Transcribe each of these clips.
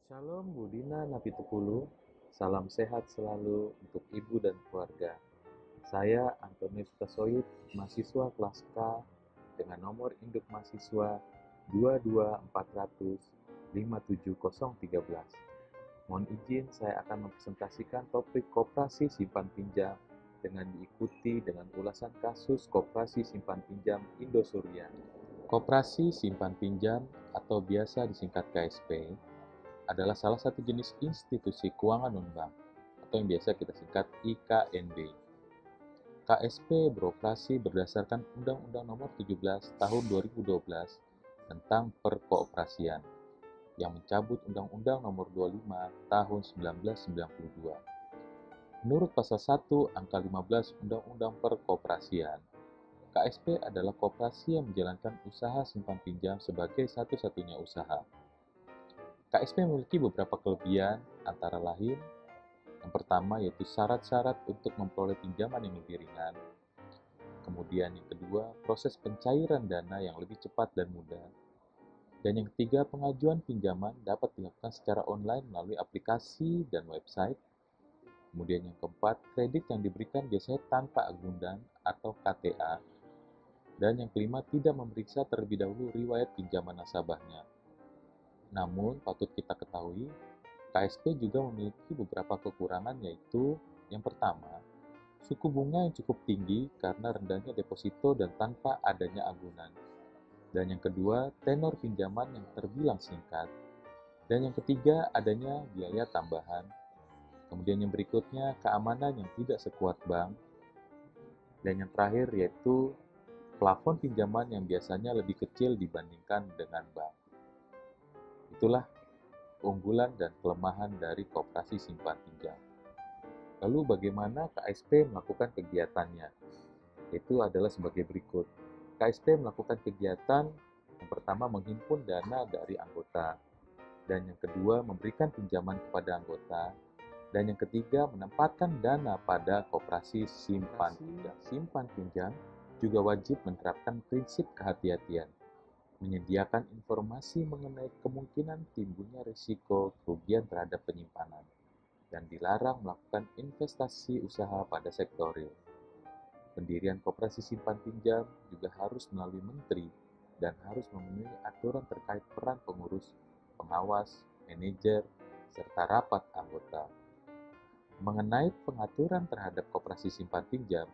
Shalom Budina Napitupulu, salam sehat selalu untuk ibu dan keluarga. Saya Antonius Tasoid, mahasiswa kelas K dengan nomor induk mahasiswa 22400 57013. Mohon izin saya akan mempresentasikan topik koperasi simpan pinjam dengan diikuti dengan ulasan kasus koperasi simpan pinjam Indosuria. Koperasi simpan pinjam atau biasa disingkat KSP adalah salah satu jenis institusi keuangan non-bank atau yang biasa kita singkat IKNB. KSP beroperasi berdasarkan Undang-Undang Nomor 17 Tahun 2012 tentang Perkooperasian yang mencabut Undang-Undang Nomor 25 Tahun 1992. Menurut Pasal 1 Angka 15 Undang-Undang Perkooperasian, KSP adalah koperasi yang menjalankan usaha simpan pinjam sebagai satu-satunya usaha. KSP memiliki beberapa kelebihan, antara lain yang pertama yaitu syarat-syarat untuk memperoleh pinjaman yang lebih ringan. Kemudian yang kedua, proses pencairan dana yang lebih cepat dan mudah. Dan yang ketiga, pengajuan pinjaman dapat dilakukan secara online melalui aplikasi dan website. Kemudian yang keempat, kredit yang diberikan biasanya tanpa agundan atau KTA. Dan yang kelima, tidak memeriksa terlebih dahulu riwayat pinjaman nasabahnya. Namun, patut kita ketahui, KSP juga memiliki beberapa kekurangan, yaitu yang pertama, suku bunga yang cukup tinggi karena rendahnya deposito dan tanpa adanya agunan. Dan yang kedua, tenor pinjaman yang terbilang singkat. Dan yang ketiga, adanya biaya tambahan. Kemudian yang berikutnya, keamanan yang tidak sekuat bank. Dan yang terakhir yaitu plafon pinjaman yang biasanya lebih kecil dibandingkan dengan bank. Itulah keunggulan dan kelemahan dari koperasi simpan pinjam. Lalu bagaimana KSP melakukan kegiatannya? Itu adalah sebagai berikut. KSP melakukan kegiatan yang pertama menghimpun dana dari anggota, dan yang kedua memberikan pinjaman kepada anggota, dan yang ketiga menempatkan dana pada koperasi simpan pinjam. Simpan pinjam juga wajib menerapkan prinsip kehati-hatian, menyediakan informasi mengenai kemungkinan timbulnya risiko kerugian terhadap penyimpanan, dan dilarang melakukan investasi usaha pada sektor real. Pendirian koperasi simpan pinjam juga harus melalui menteri dan harus memenuhi aturan terkait peran pengurus, pengawas, manajer, serta rapat anggota. Mengenai pengaturan terhadap koperasi simpan pinjam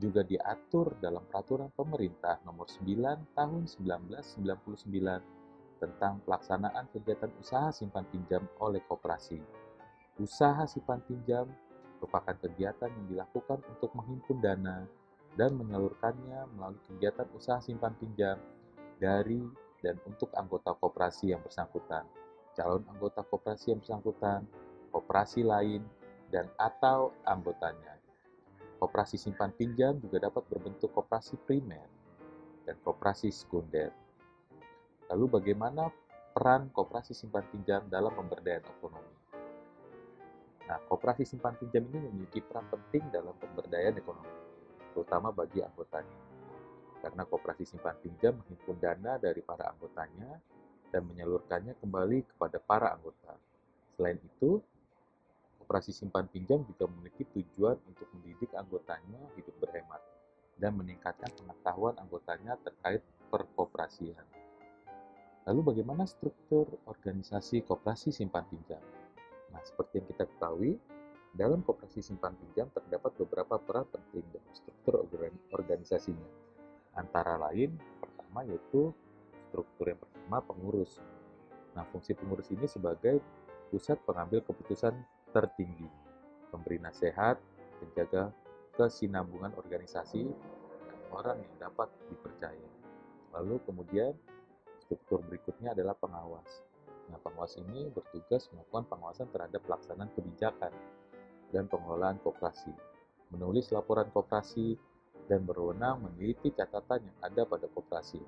juga diatur dalam Peraturan Pemerintah Nomor 9 Tahun 1999 tentang pelaksanaan kegiatan usaha simpan pinjam oleh koperasi. Usaha simpan pinjam merupakan kegiatan yang dilakukan untuk menghimpun dana dan menyalurkannya melalui kegiatan usaha simpan pinjam dari dan untuk anggota koperasi yang bersangkutan, calon anggota koperasi yang bersangkutan, koperasi lain, dan atau anggotanya. Koperasi simpan pinjam juga dapat berbentuk koperasi primer dan koperasi sekunder. Lalu bagaimana peran koperasi simpan pinjam dalam pemberdayaan ekonomi? Nah, koperasi simpan pinjam ini memiliki peran penting dalam pemberdayaan ekonomi, terutama bagi anggotanya. Karena koperasi simpan pinjam menghimpun dana dari para anggotanya dan menyalurkannya kembali kepada para anggota. Selain itu, koperasi simpan pinjam juga memiliki tujuan untuk mendidik anggotanya hidup berhemat dan meningkatkan pengetahuan anggotanya terkait perkoperasian. Lalu bagaimana struktur organisasi koperasi simpan pinjam? Nah, seperti yang kita ketahui, dalam koperasi simpan pinjam terdapat beberapa peran penting dalam struktur organisasinya. Antara lain, pertama yaitu struktur yang pertama pengurus. Nah, fungsi pengurus ini sebagai pusat pengambil keputusan tertinggi, memberi nasihat, menjaga kesinambungan organisasi, dan orang yang dapat dipercaya. Lalu kemudian struktur berikutnya adalah pengawas. Nah, pengawas ini bertugas melakukan pengawasan terhadap pelaksanaan kebijakan dan pengelolaan koperasi, menulis laporan koperasi, dan berwenang meneliti catatan yang ada pada koperasi.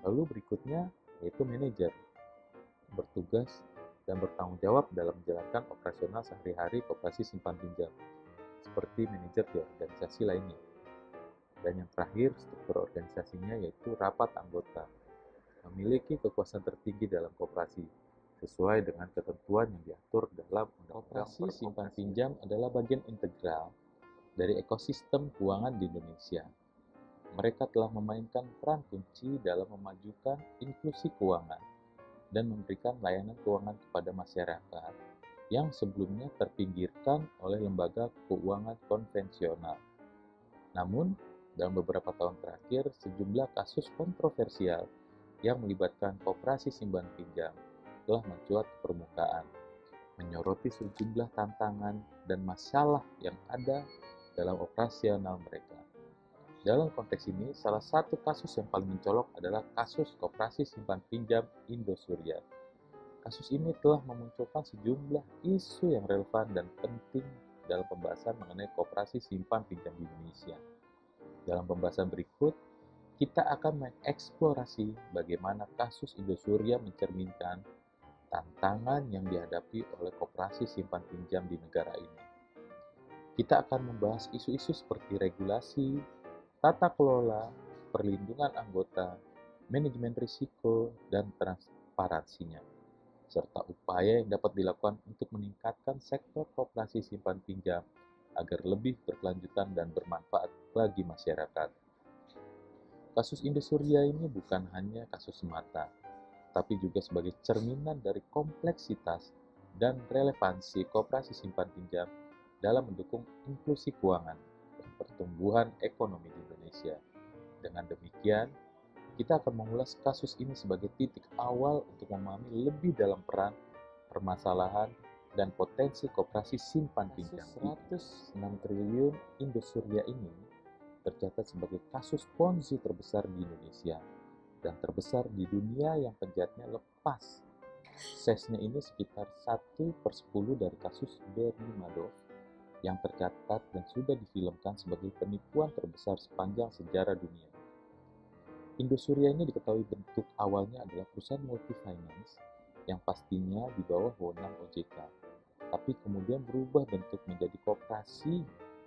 Lalu berikutnya yaitu manajer, bertugas dan bertanggung jawab dalam menjalankan operasional sehari-hari koperasi simpan pinjam, seperti manajer di organisasi lainnya. Dan yang terakhir, struktur organisasinya yaitu rapat anggota, memiliki kekuasaan tertinggi dalam koperasi, sesuai dengan ketentuan yang diatur dalam Undang-Undang Koperasi Simpan Pinjam adalah bagian integral dari ekosistem keuangan di Indonesia. Mereka telah memainkan peran kunci dalam memajukan inklusi keuangan dan memberikan layanan keuangan kepada masyarakat yang sebelumnya terpinggirkan oleh lembaga keuangan konvensional. Namun, dalam beberapa tahun terakhir, sejumlah kasus kontroversial yang melibatkan koperasi simpan pinjam telah mencuat ke permukaan, menyoroti sejumlah tantangan dan masalah yang ada dalam operasional mereka. Dalam konteks ini, salah satu kasus yang paling mencolok adalah kasus koperasi simpan pinjam Indosuria. Kasus ini telah memunculkan sejumlah isu yang relevan dan penting dalam pembahasan mengenai koperasi simpan pinjam di Indonesia. Dalam pembahasan berikut, kita akan mengeksplorasi bagaimana kasus Indosuria mencerminkan tantangan yang dihadapi oleh koperasi simpan pinjam di negara ini. Kita akan membahas isu-isu seperti regulasi, tata kelola, perlindungan anggota, manajemen risiko, dan transparansinya, serta upaya yang dapat dilakukan untuk meningkatkan sektor koperasi simpan pinjam agar lebih berkelanjutan dan bermanfaat bagi masyarakat. Kasus Indosuria ini bukan hanya kasus semata, tapi juga sebagai cerminan dari kompleksitas dan relevansi koperasi simpan pinjam dalam mendukung inklusi keuangan dan pertumbuhan ekonomi di Indonesia. Dengan demikian, kita akan mengulas kasus ini sebagai titik awal untuk memahami lebih dalam peran, permasalahan, dan potensi koperasi simpan pinjam. 106 triliun Indosuria ini tercatat sebagai kasus ponzi terbesar di Indonesia dan terbesar di dunia yang penjahatnya lepas. Size-nya ini sekitar 1/10 dari kasus Bernie Madoff yang tercatat dan sudah difilmkan sebagai penipuan terbesar sepanjang sejarah dunia. Indosuria ini diketahui bentuk awalnya adalah perusahaan multi-finance yang pastinya di bawah wewenang OJK, tapi kemudian berubah bentuk menjadi koperasi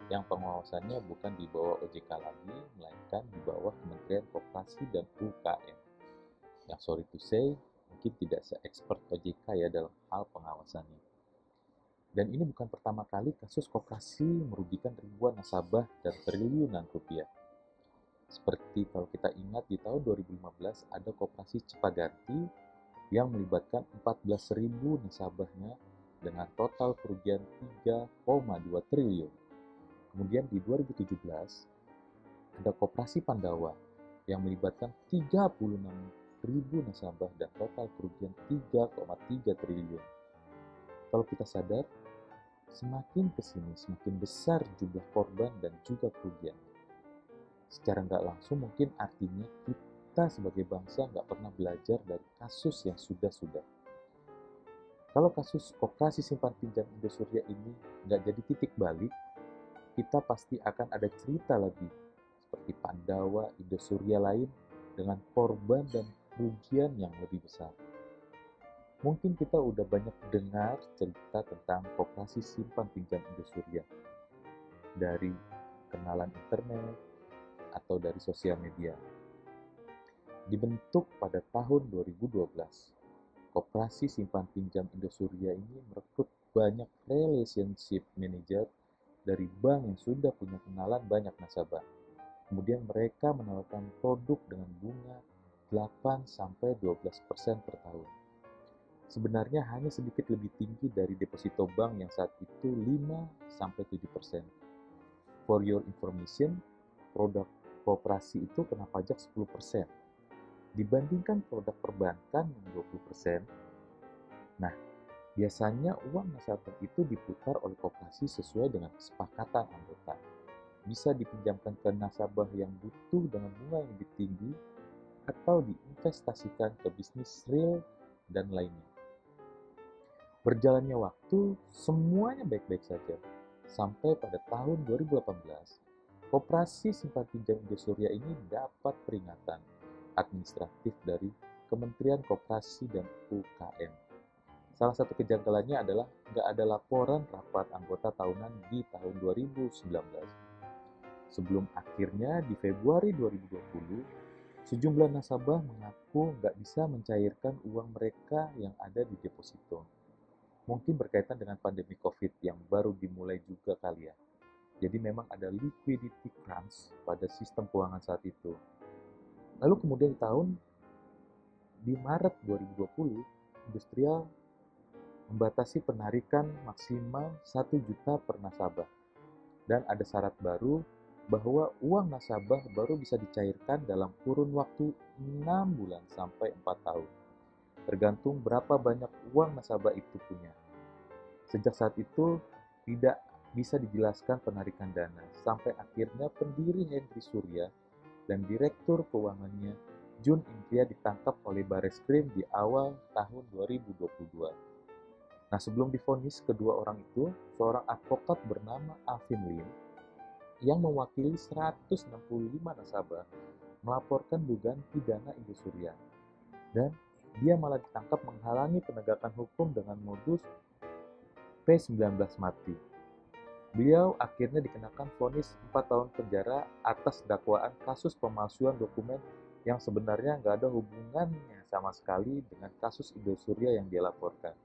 yang pengawasannya bukan di bawah OJK lagi, melainkan di bawah Kementerian Koperasi dan UKM. Yang sorry to say, mungkin tidak se-expert OJK ya dalam hal pengawasannya. Dan ini bukan pertama kali kasus koperasi merugikan ribuan nasabah dan triliunan rupiah. Seperti kalau kita ingat di tahun 2015 ada koperasi Cipaganti yang melibatkan 14.000 nasabahnya dengan total kerugian 3,2 triliun. Kemudian di 2017 ada koperasi Pandawa yang melibatkan 36.000 nasabah dan total kerugian 3,3 triliun. Kalau kita sadar, semakin kesini semakin besar jumlah korban dan juga kerugian. Secara nggak langsung mungkin artinya kita sebagai bangsa nggak pernah belajar dari kasus yang sudah-sudah. Kalau kasus koperasi simpan pinjam Indosuria ini nggak jadi titik balik, kita pasti akan ada cerita lagi seperti Pandawa, Indosuria lain dengan korban dan kerugian yang lebih besar. Mungkin kita udah banyak dengar cerita tentang koperasi simpan pinjam Indosuria dari kenalan internet atau dari sosial media. Dibentuk pada tahun 2012, koperasi simpan pinjam Indosuria ini merekrut banyak relationship manager dari bank yang sudah punya kenalan banyak nasabah. Kemudian mereka menawarkan produk dengan bunga 8-12% per tahun. Sebenarnya hanya sedikit lebih tinggi dari deposito bank yang saat itu 5-7%. For your information, produk koperasi itu kena pajak 10%. Dibandingkan produk perbankan yang 20%. Nah, biasanya uang nasabah itu diputar oleh koperasi sesuai dengan kesepakatan anggota. Bisa dipinjamkan ke nasabah yang butuh dengan bunga yang lebih tinggi atau diinvestasikan ke bisnis real dan lainnya. Berjalannya waktu, semuanya baik-baik saja. Sampai pada tahun 2018, koperasi simpan pinjam Indosuria ini dapat peringatan administratif dari Kementerian Koperasi dan UKM. Salah satu kejanggalannya adalah nggak ada laporan rapat anggota tahunan di tahun 2019. Sebelum akhirnya di Februari 2020, Sejumlah nasabah mengaku nggak bisa mencairkan uang mereka yang ada di deposito. Mungkin berkaitan dengan pandemi COVID yang baru dimulai juga kali ya. Jadi memang ada liquidity crunch pada sistem keuangan saat itu. Lalu kemudian di Maret 2020, Industrial membatasi penarikan maksimal 1 juta per nasabah. Dan ada syarat baru bahwa uang nasabah baru bisa dicairkan dalam kurun waktu 6 bulan sampai 4 tahun. Tergantung berapa banyak uang nasabah itu punya. Sejak saat itu, tidak bisa dijelaskan penarikan dana, sampai akhirnya pendiri Henry Surya dan Direktur Keuangannya Jun Indria ditangkap oleh Bareskrim di awal tahun 2022. Nah, sebelum divonis kedua orang itu, seorang advokat bernama Alvin Lim yang mewakili 165 nasabah melaporkan dugaan pidana Indosuria. Dan dia malah ditangkap menghalangi penegakan hukum dengan modus P19 mati. Beliau akhirnya dikenakan vonis 4 tahun penjara atas dakwaan kasus pemalsuan dokumen yang sebenarnya nggak ada hubungannya sama sekali dengan kasus Indosuria yang dia laporkan.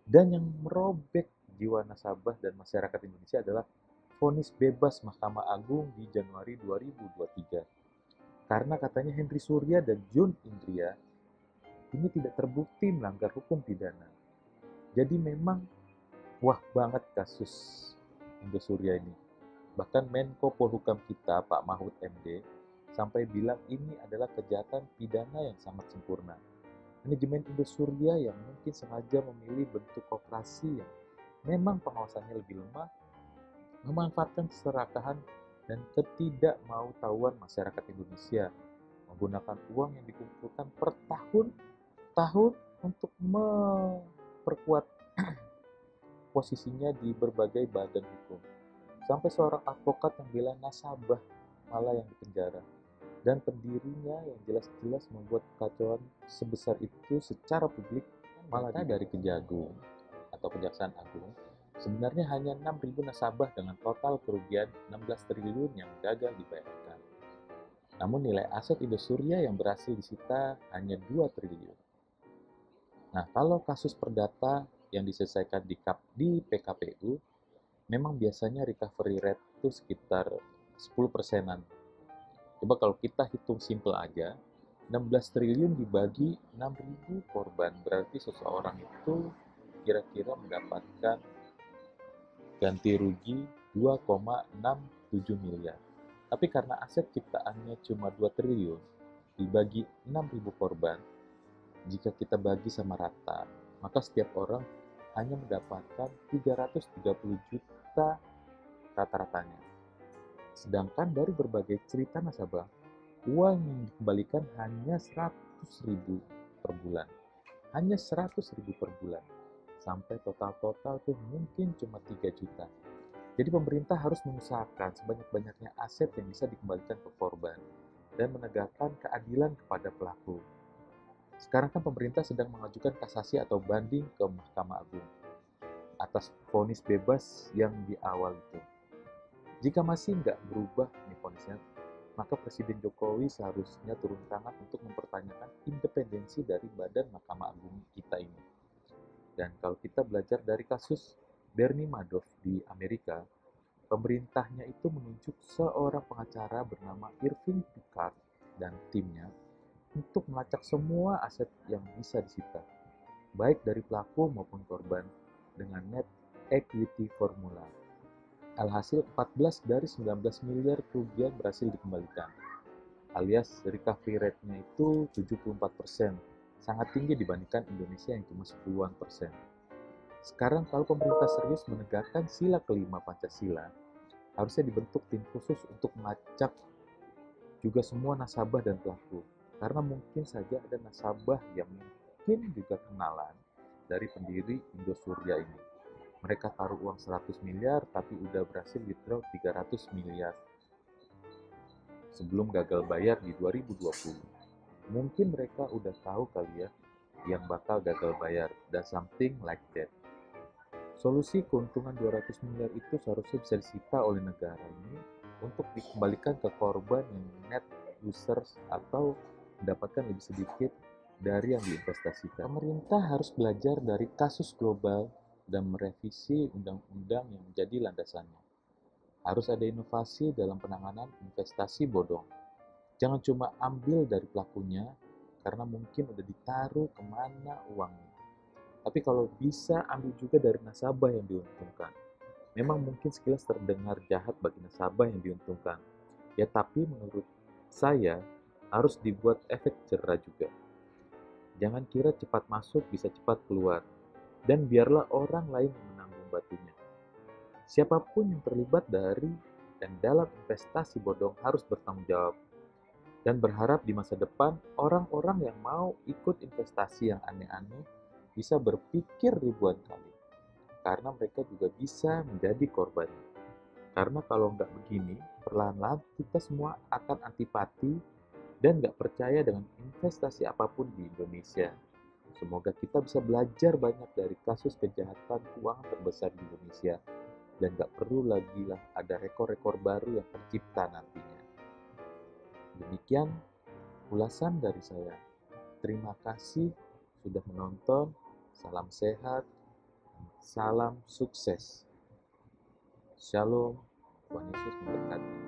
Dan yang merobek jiwa nasabah dan masyarakat Indonesia adalah vonis bebas Mahkamah Agung di Januari 2023. Karena katanya Henry Surya dan Jun Indria ini tidak terbukti melanggar hukum pidana. Jadi memang wah banget kasus Indosuria ini. Bahkan Menko Polhukam kita, Pak Mahfud MD, sampai bilang ini adalah kejahatan pidana yang sangat sempurna. Manajemen Indosuria yang mungkin sengaja memilih bentuk koperasi yang memang pengawasannya lebih lemah, memanfaatkan keserakahan dan ketidakmautawan masyarakat Indonesia, menggunakan uang yang dikumpulkan per tahun untuk memperkuat posisinya di berbagai badan hukum. Sampai seorang advokat yang bilang nasabah malah yang dipenjara. Dan pendirinya yang jelas-jelas membuat kekacauan sebesar itu secara publik malah dari Kejagung atau Kejaksaan Agung. Sebenarnya hanya 6.000 nasabah dengan total kerugian 16 triliun yang gagal dibayarkan. Namun nilai aset Indosuria yang berhasil disita hanya 2 triliun. Nah, kalau kasus perdata yang diselesaikan di PKPU, memang biasanya recovery rate itu sekitar 10%-an. Coba kalau kita hitung simple aja, 16 triliun dibagi 6.000 korban, berarti seseorang itu kira-kira mendapatkan ganti rugi 2,67 miliar. Tapi karena aset ciptaannya cuma 2 triliun, dibagi 6.000 korban, jika kita bagi sama rata, maka setiap orang hanya mendapatkan 330 juta rata-ratanya. Sedangkan dari berbagai cerita nasabah, uang yang dikembalikan hanya 100.000 per bulan. Hanya 100.000 per bulan. Sampai total-total tuh mungkin cuma 3 juta. Jadi pemerintah harus mengusahakan sebanyak-banyaknya aset yang bisa dikembalikan ke korban dan menegakkan keadilan kepada pelaku. Sekarang kan pemerintah sedang mengajukan kasasi atau banding ke Mahkamah Agung atas vonis bebas yang di awal itu. Jika masih nggak berubah nih vonisnya, maka Presiden Jokowi seharusnya turun tangan untuk mempertanyakan independensi dari Badan Mahkamah Agung kita ini. Dan kalau kita belajar dari kasus Bernie Madoff di Amerika, pemerintahnya itu menunjuk seorang pengacara bernama Irving Picard dan timnya untuk melacak semua aset yang bisa disita, baik dari pelaku maupun korban, dengan net equity formula. Alhasil 14 dari 19 miliar kerugian berhasil dikembalikan, alias recovery rate-nya itu 74%, sangat tinggi dibandingkan Indonesia yang cuma 10-an%. Sekarang kalau pemerintah serius menegakkan sila kelima Pancasila, harusnya dibentuk tim khusus untuk melacak juga semua nasabah dan pelaku. Karena mungkin saja ada nasabah yang mungkin juga kenalan dari pendiri Indosuria ini. Mereka taruh uang 100 miliar tapi udah berhasil withdraw 300 miliar sebelum gagal bayar di 2020. Mungkin mereka udah tahu kali ya yang bakal gagal bayar dan something like that. Solusi keuntungan 200 miliar itu seharusnya bisa disita oleh negara ini untuk dikembalikan ke korban yang net users atau mendapatkan lebih sedikit dari yang diinvestasikan. Pemerintah harus belajar dari kasus global dan merevisi undang-undang yang menjadi landasannya. Harus ada inovasi dalam penanganan investasi bodong. Jangan cuma ambil dari pelakunya, karena mungkin udah ditaruh kemana uangnya. Tapi kalau bisa ambil juga dari nasabah yang diuntungkan. Memang mungkin sekilas terdengar jahat bagi nasabah yang diuntungkan. Ya tapi menurut saya harus dibuat efek jerah juga. Jangan kira cepat masuk bisa cepat keluar. Dan biarlah orang lain yang menanggung batunya. Siapapun yang terlibat dari dan dalam investasi bodong harus bertanggung jawab. Dan berharap di masa depan orang-orang yang mau ikut investasi yang aneh-aneh bisa berpikir ribuan kali. Karena mereka juga bisa menjadi korbannya. Karena kalau nggak begini, perlahan-lahan kita semua akan antipati dan nggak percaya dengan investasi apapun di Indonesia. Semoga kita bisa belajar banyak dari kasus kejahatan keuangan terbesar di Indonesia dan nggak perlu lagi lah ada rekor-rekor baru yang tercipta nantinya. Demikian ulasan dari saya. Terima kasih sudah menonton. Salam sehat, salam sukses. Shalom, Tuhan Yesus memberkati.